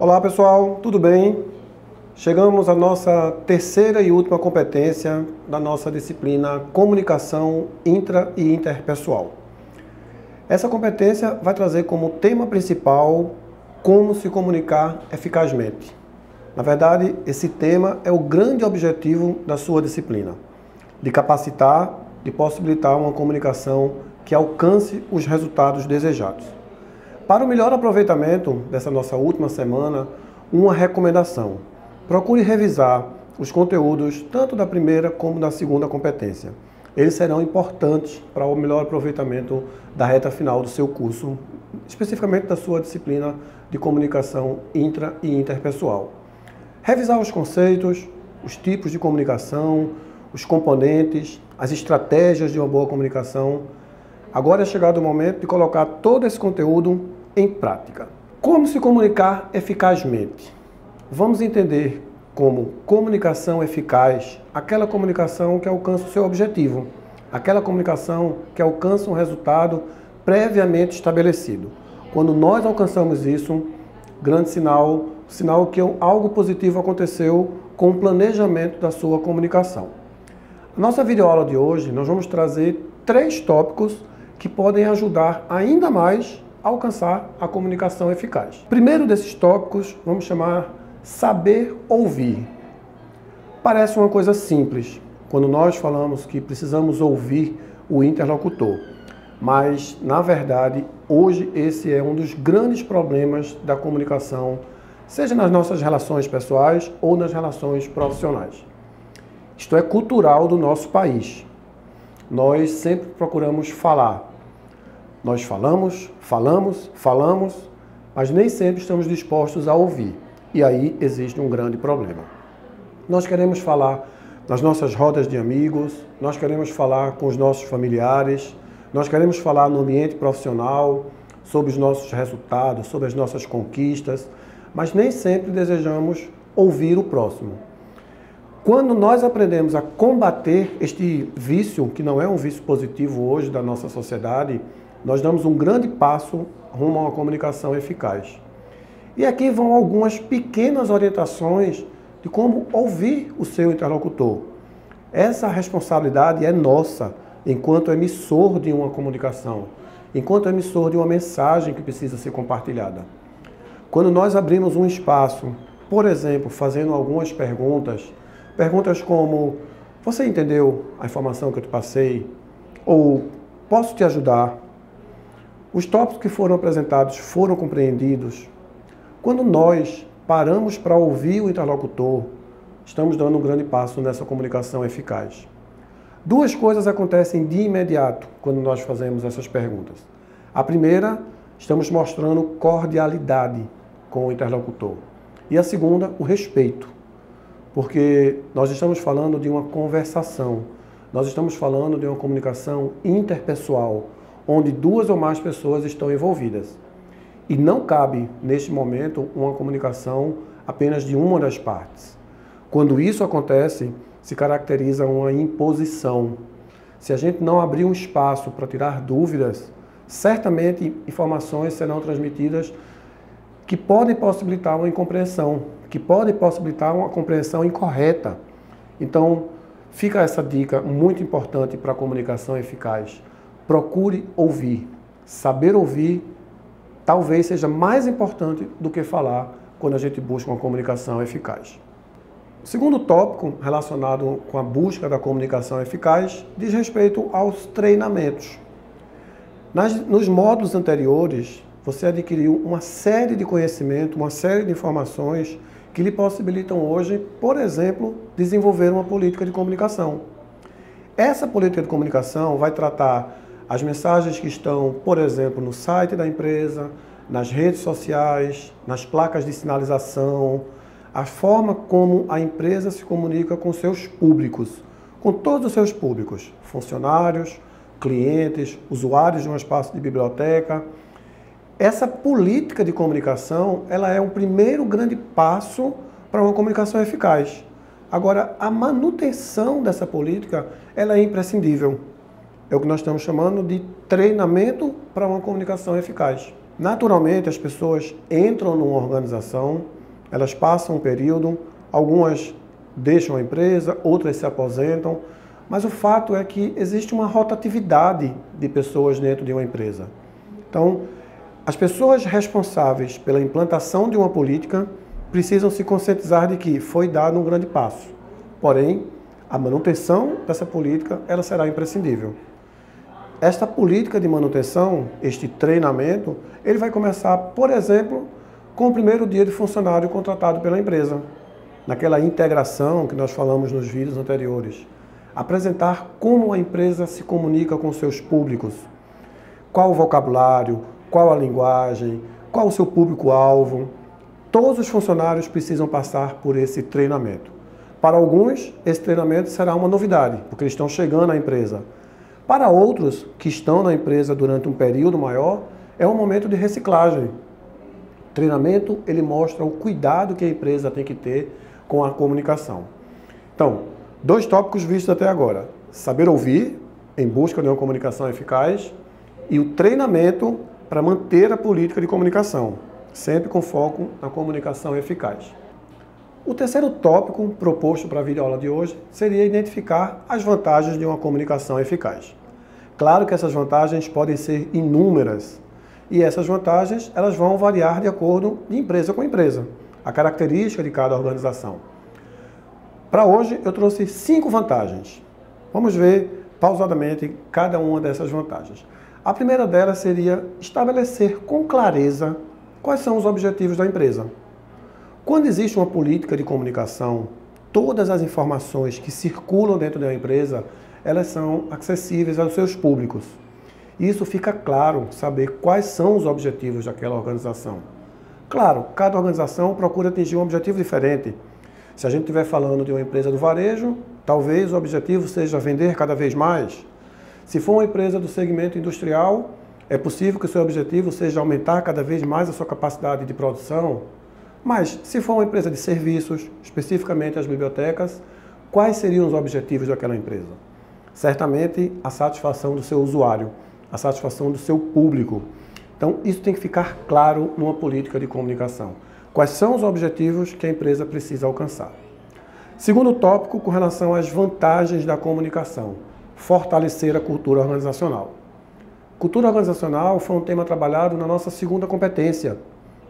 Olá pessoal, tudo bem? Chegamos à nossa terceira e última competência da nossa disciplina Comunicação Intra e Interpessoal. Essa competência vai trazer como tema principal como se comunicar eficazmente. Na verdade, esse tema é o grande objetivo da sua disciplina, de capacitar, de possibilitar uma comunicação que alcance os resultados desejados. Para o melhor aproveitamento dessa nossa última semana, uma recomendação. Procure revisar os conteúdos tanto da primeira como da segunda competência. Eles serão importantes para o melhor aproveitamento da reta final do seu curso, especificamente da sua disciplina de comunicação intra e interpessoal. Revisar os conceitos, os tipos de comunicação, os componentes, as estratégias de uma boa comunicação. Agora é chegado o momento de colocar todo esse conteúdo em prática. Como se comunicar eficazmente? Vamos entender como comunicação eficaz aquela comunicação que alcança o seu objetivo, aquela comunicação que alcança um resultado previamente estabelecido. Quando nós alcançamos isso, grande sinal que algo positivo aconteceu com o planejamento da sua comunicação. Na nossa videoaula de hoje, nós vamos trazer 3 tópicos que podem ajudar ainda mais a alcançar a comunicação eficaz. Primeiro desses tópicos, vamos chamar saber ouvir. Parece uma coisa simples, quando nós falamos que precisamos ouvir o interlocutor. Mas, na verdade, hoje esse é um dos grandes problemas da comunicação, seja nas nossas relações pessoais ou nas relações profissionais. Isto é cultural do nosso país. Nós sempre procuramos falar. Nós falamos, mas nem sempre estamos dispostos a ouvir. E aí existe um grande problema. Nós queremos falar nas nossas rodas de amigos, nós queremos falar com os nossos familiares, nós queremos falar no ambiente profissional, sobre os nossos resultados, sobre as nossas conquistas, mas nem sempre desejamos ouvir o próximo. Quando nós aprendemos a combater este vício, que não é um vício positivo hoje da nossa sociedade, nós damos um grande passo rumo a uma comunicação eficaz. E aqui vão algumas pequenas orientações de como ouvir o seu interlocutor. Essa responsabilidade é nossa, enquanto emissor de uma comunicação, enquanto emissor de uma mensagem que precisa ser compartilhada. Quando nós abrimos um espaço, por exemplo, fazendo algumas perguntas como: você entendeu a informação que eu te passei? Ou posso te ajudar? Os tópicos que foram apresentados foram compreendidos? Quando nós paramos para ouvir o interlocutor, estamos dando um grande passo nessa comunicação eficaz. 2 coisas acontecem de imediato quando nós fazemos essas perguntas. A primeira, estamos mostrando cordialidade com o interlocutor. E a segunda, o respeito. Porque nós estamos falando de uma conversação, nós estamos falando de uma comunicação interpessoal, onde 2 ou mais pessoas estão envolvidas. E não cabe, neste momento, uma comunicação apenas de uma das partes. Quando isso acontece, se caracteriza uma imposição. Se a gente não abrir um espaço para tirar dúvidas, certamente informações serão transmitidas que podem possibilitar uma incompreensão, que podem possibilitar uma compreensão incorreta. Então, fica essa dica muito importante para a comunicação eficaz. Procure ouvir. Saber ouvir talvez seja mais importante do que falar quando a gente busca uma comunicação eficaz. O segundo tópico relacionado com a busca da comunicação eficaz diz respeito aos treinamentos. Nos módulos anteriores, você adquiriu uma série de conhecimento, uma série de informações que lhe possibilitam hoje, por exemplo, desenvolver uma política de comunicação. Essa política de comunicação vai tratar as mensagens que estão, por exemplo, no site da empresa, nas redes sociais, nas placas de sinalização, a forma como a empresa se comunica com seus públicos, com todos os seus públicos, funcionários, clientes, usuários de um espaço de biblioteca. Essa política de comunicação, ela é um primeiro grande passo para uma comunicação eficaz. Agora, a manutenção dessa política, ela é imprescindível. É o que nós estamos chamando de treinamento para uma comunicação eficaz. Naturalmente, as pessoas entram numa organização, elas passam um período, algumas deixam a empresa, outras se aposentam, mas o fato é que existe uma rotatividade de pessoas dentro de uma empresa. Então, as pessoas responsáveis pela implantação de uma política precisam se conscientizar de que foi dado um grande passo. Porém, a manutenção dessa política, ela será imprescindível. Esta política de manutenção, este treinamento, ele vai começar, por exemplo, com o primeiro dia de funcionário contratado pela empresa. Naquela integração que nós falamos nos vídeos anteriores. Apresentar como a empresa se comunica com seus públicos. Qual o vocabulário, qual a linguagem, qual o seu público-alvo. Todos os funcionários precisam passar por esse treinamento. Para alguns, esse treinamento será uma novidade, porque eles estão chegando à empresa. Para outros, que estão na empresa durante um período maior, é um momento de reciclagem. O treinamento, ele mostra o cuidado que a empresa tem que ter com a comunicação. Então, 2 tópicos vistos até agora. Saber ouvir, em busca de uma comunicação eficaz, e o treinamento para manter a política de comunicação, sempre com foco na comunicação eficaz. O terceiro tópico proposto para a videoaula de hoje seria identificar as vantagens de uma comunicação eficaz. Claro que essas vantagens podem ser inúmeras, e essas vantagens elas vão variar de acordo de empresa com empresa, a característica de cada organização. Para hoje eu trouxe 5 vantagens. Vamos ver pausadamente cada uma dessas vantagens. A primeira delas seria estabelecer com clareza quais são os objetivos da empresa. Quando existe uma política de comunicação, todas as informações que circulam dentro da empresa, elas são acessíveis aos seus públicos. Isso fica claro, saber quais são os objetivos daquela organização. Claro, cada organização procura atingir um objetivo diferente. Se a gente estiver falando de uma empresa do varejo, talvez o objetivo seja vender cada vez mais. Se for uma empresa do segmento industrial, é possível que o seu objetivo seja aumentar cada vez mais a sua capacidade de produção. Mas, se for uma empresa de serviços, especificamente as bibliotecas, quais seriam os objetivos daquela empresa? Certamente, a satisfação do seu usuário, a satisfação do seu público. Então, isso tem que ficar claro numa política de comunicação. Quais são os objetivos que a empresa precisa alcançar? Segundo tópico, com relação às vantagens da comunicação. Fortalecer a cultura organizacional. Cultura organizacional foi um tema trabalhado na nossa segunda competência,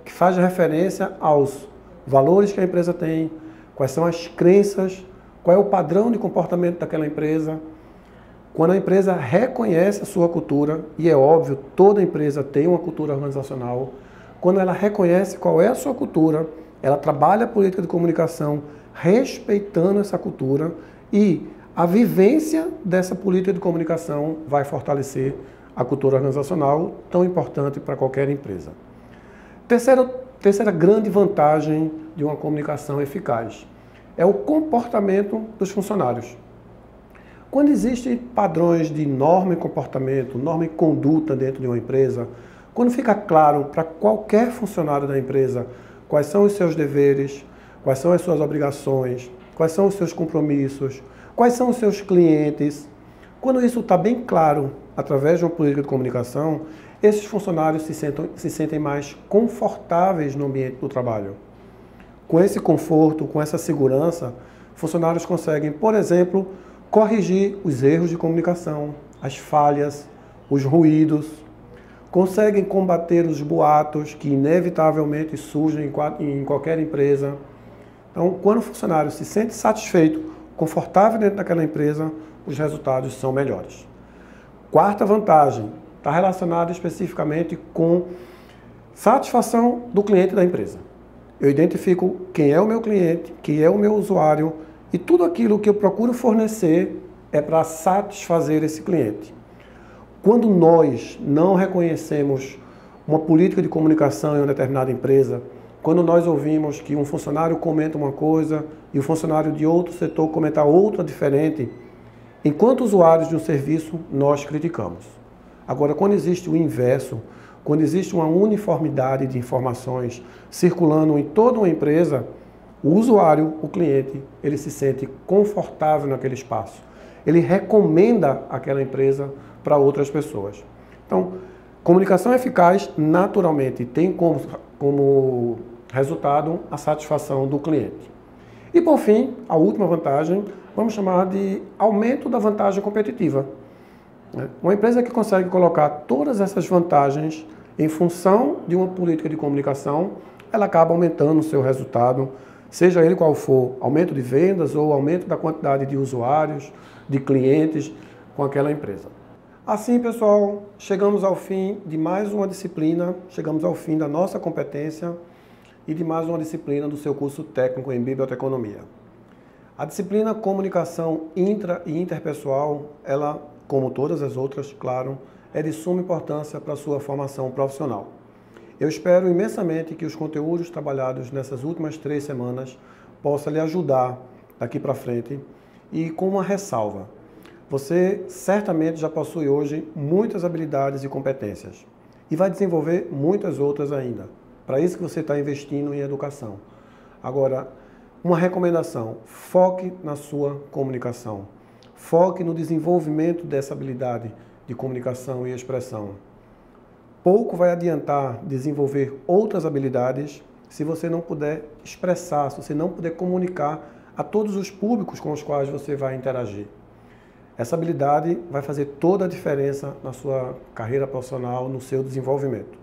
que faz referência aos valores que a empresa tem, quais são as crenças, qual é o padrão de comportamento daquela empresa. Quando a empresa reconhece a sua cultura, e é óbvio, toda empresa tem uma cultura organizacional, quando ela reconhece qual é a sua cultura, ela trabalha a política de comunicação respeitando essa cultura e a vivência dessa política de comunicação vai fortalecer a cultura organizacional, tão importante para qualquer empresa. Terceira grande vantagem de uma comunicação eficaz é o comportamento dos funcionários. Quando existem padrões de norma e comportamento, norma e conduta dentro de uma empresa, quando fica claro para qualquer funcionário da empresa quais são os seus deveres, quais são as suas obrigações, quais são os seus compromissos, quais são os seus clientes, quando isso está bem claro através de uma política de comunicação, esses funcionários se sentem mais confortáveis no ambiente do trabalho. Com esse conforto, com essa segurança, funcionários conseguem, por exemplo, corrigir os erros de comunicação, as falhas, os ruídos, conseguem combater os boatos que inevitavelmente surgem em qualquer empresa. Então, quando o funcionário se sente satisfeito, confortável dentro daquela empresa, os resultados são melhores. Quarta vantagem, está relacionada especificamente com satisfação do cliente da empresa. Eu identifico quem é o meu cliente, quem é o meu usuário e tudo aquilo que eu procuro fornecer é para satisfazer esse cliente. Quando nós não reconhecemos uma política de comunicação em uma determinada empresa, quando nós ouvimos que um funcionário comenta uma coisa e o funcionário de outro setor comenta outra diferente, enquanto usuários de um serviço, nós criticamos. Agora, quando existe o inverso, quando existe uma uniformidade de informações circulando em toda uma empresa, o usuário, o cliente, ele se sente confortável naquele espaço. Ele recomenda aquela empresa para outras pessoas. Então, Comunicação eficaz, naturalmente, tem como resultado a satisfação do cliente. E, por fim, a última vantagem, vamos chamar de aumento da vantagem competitiva. Uma empresa que consegue colocar todas essas vantagens em função de uma política de comunicação, ela acaba aumentando o seu resultado, seja ele qual for, aumento de vendas ou aumento da quantidade de usuários, de clientes com aquela empresa. Assim, pessoal, chegamos ao fim de mais uma disciplina, chegamos ao fim da nossa competência e de mais uma disciplina do seu curso técnico em biblioteconomia. A disciplina Comunicação Intra e Interpessoal, ela, como todas as outras, claro, é de suma importância para a sua formação profissional. Eu espero imensamente que os conteúdos trabalhados nessas últimas 3 semanas possam lhe ajudar daqui para frente e com uma ressalva. Você certamente já possui hoje muitas habilidades e competências e vai desenvolver muitas outras ainda. Para isso que você está investindo em educação. Agora, uma recomendação, foque na sua comunicação. Foque no desenvolvimento dessa habilidade de comunicação e expressão. Pouco vai adiantar desenvolver outras habilidades se você não puder expressar, se você não puder comunicar a todos os públicos com os quais você vai interagir. Essa habilidade vai fazer toda a diferença na sua carreira profissional, no seu desenvolvimento.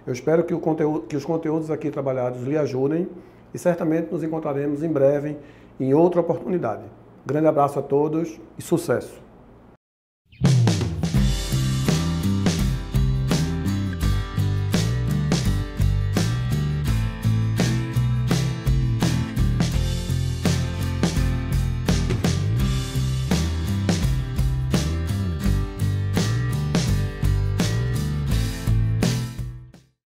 Eu espero que os conteúdos aqui trabalhados lhe ajudem e certamente nos encontraremos em breve em outra oportunidade. Grande abraço a todos e sucesso!